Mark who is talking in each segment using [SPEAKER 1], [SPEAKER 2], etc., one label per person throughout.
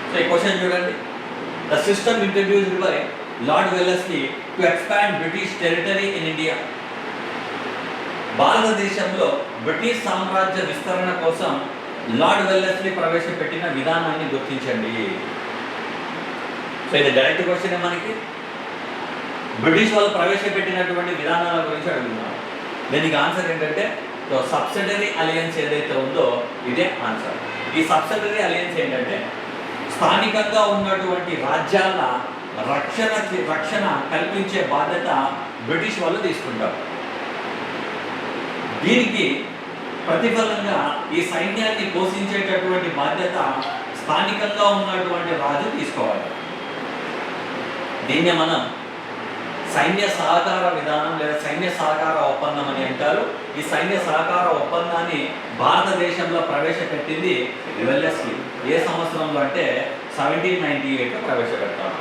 [SPEAKER 1] So ఈ question చూడండి. The system introduced by lord Wellesley to expand British territory in India. భారతదేశంలో British సామ్రాజ్య విస్తరణ కోసం లార్డ్ వెల్లెస్లీ ప్రవేశపెట్టిన విధానాన్ని గుర్తించండి. సో ఇది డైరెక్ట్ క్వశ్చన్ మనకి. బ్రిటిష్ వాళ్ళు ప్రవేశపెట్టినటువంటి విధానాల గురించి అడుగుతున్నాం. దీనికి ఆన్సర్ ఏంటంటే సబ్సిడరీ అలయన్స్ ఏదైతే ఉందో ఇదే ఆన్సర్. ఈ సబ్సిడరీ అలయన్స్ ఏంటంటే స్థానికంగా ఉన్నటువంటి రాజ్యాల రక్షణ కల్పించే బాధ్యత బ్రిటిష్ వాళ్ళు తీసుకుంటారు. దీనికి ప్రతిఫలంగా ఈ సైన్యాన్ని పోషించేటటువంటి బాధ్యత స్థానికంగా ఉన్నటువంటి రాజు తీసుకోవాలి. దీన్నే మనం సైన్య సహకార విధానం లేదా సైన్య సహకార ఒప్పందం అని అంటారు. ఈ సైన్య సహకార ఒప్పందాన్ని భారతదేశంలో ప్రవేశపెట్టింది వెల్లెస్లీ. ఏ సంవత్సరంలో అంటే 1798లో ప్రవేశపెట్టారు.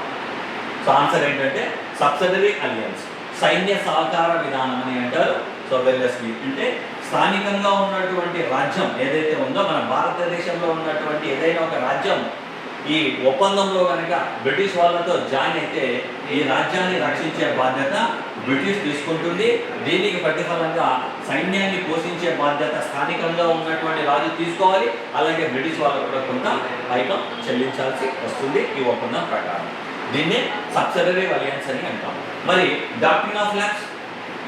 [SPEAKER 1] సో ఆన్సర్ ఏంటంటే సబ్సిడరీ అలియన్స్, సైన్య సహకార విధానం అని అంటారు. సో వెల్లెస్లీ అంటే స్థానికంగా ఉన్నటువంటి రాజ్యం ఏదైతే ఉందో మన భారతదేశంలో ఉన్నటువంటి ఏదైనా ఒక రాజ్యం ఈ ఒప్పందంలో కనుక బ్రిటిష్ వాళ్ళతో జాయిన్ అయితే ఈ రాజ్యాన్ని రక్షించే బాధ్యత బ్రిటిష్ తీసుకుంటుంది. దీనికి ప్రతిఫలంగా సైన్యాన్ని పోషించే బాధ్యత స్థానికంగా ఉన్నటువంటి రాజు తీసుకోవాలి. అలాగే బ్రిటిష్ వాళ్ళు కూడా కొంత పైకం చెల్లించాల్సి వస్తుంది ఈ ఒప్పందం ప్రకారం. దీన్నే సబ్సిడరీ అలయన్స్ అని అంటాం. మరి డాక్ట్రిన్ ఆఫ్ ల్యాబ్స్.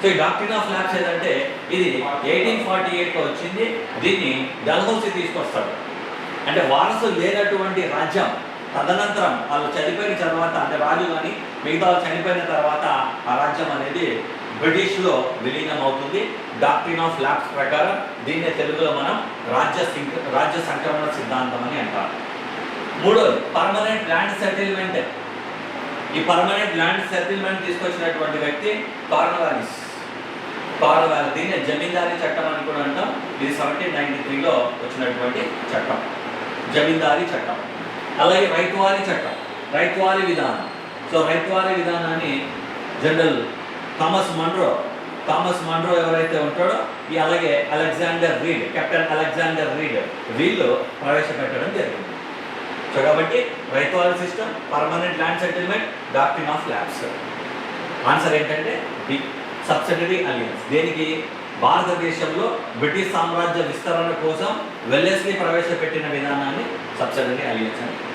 [SPEAKER 1] సో ఈ డాక్ట్రిన్ ఆఫ్ ల్యాబ్స్ ఏదంటే ఇది 1848లో వచ్చింది. దీన్ని డల్హౌసీ తీసుకొస్తాడు. అంటే వారసులు లేనటువంటి రాజ్యం తదనంతరం వాళ్ళు చనిపోయిన తర్వాత, అంటే రాజు కానీ మిగతా వాళ్ళు చనిపోయిన తర్వాత ఆ రాజ్యం అనేది బ్రిటిష్లో విలీనం అవుతుంది. డాక్ట్రిన్ ఆఫ్ ల్యాబ్స్ ప్రకారం దీన్నే తెలుగులో మనం రాజ్య సంక్రమణ సిద్ధాంతం అని అంటారు. మూడోది పర్మనెంట్ ల్యాండ్ సెటిల్మెంట్. ఈ పర్మనెంట్ ల్యాండ్ సెటిల్మెంట్ తీసుకొచ్చినటువంటి వ్యక్తి కార్న్వాలిస్. దీన్నే జమీందారీ చట్టం అని కూడా అంటాం. ఇది 1793లో వచ్చినటువంటి చట్టం, జమీందారీ చట్టం. అలాగే రైతువారీ చట్టం, రైతువారీ విధానం. సో రైతువారీ విధానాన్ని జనరల్ థామస్ మన్రో ఎవరైతే ఉంటాడో అలాగే కెప్టెన్ అలెగ్జాండర్ రీడ్ వీళ్ళు ప్రవేశపెట్టడం జరిగింది. సో కాబట్టి ryotwari system, permanent land settlement, doctrine of labs. Answer ఏంటంటే బి, సబ్సిడరీ అలియన్స్. దేనికి? భారతదేశంలో బ్రిటిష్ సామ్రాజ్య విస్తరణ కోసం వెల్లెస్లీ ప్రవేశపెట్టిన విధానాన్ని సబ్సిడరీ అలియన్స్ అని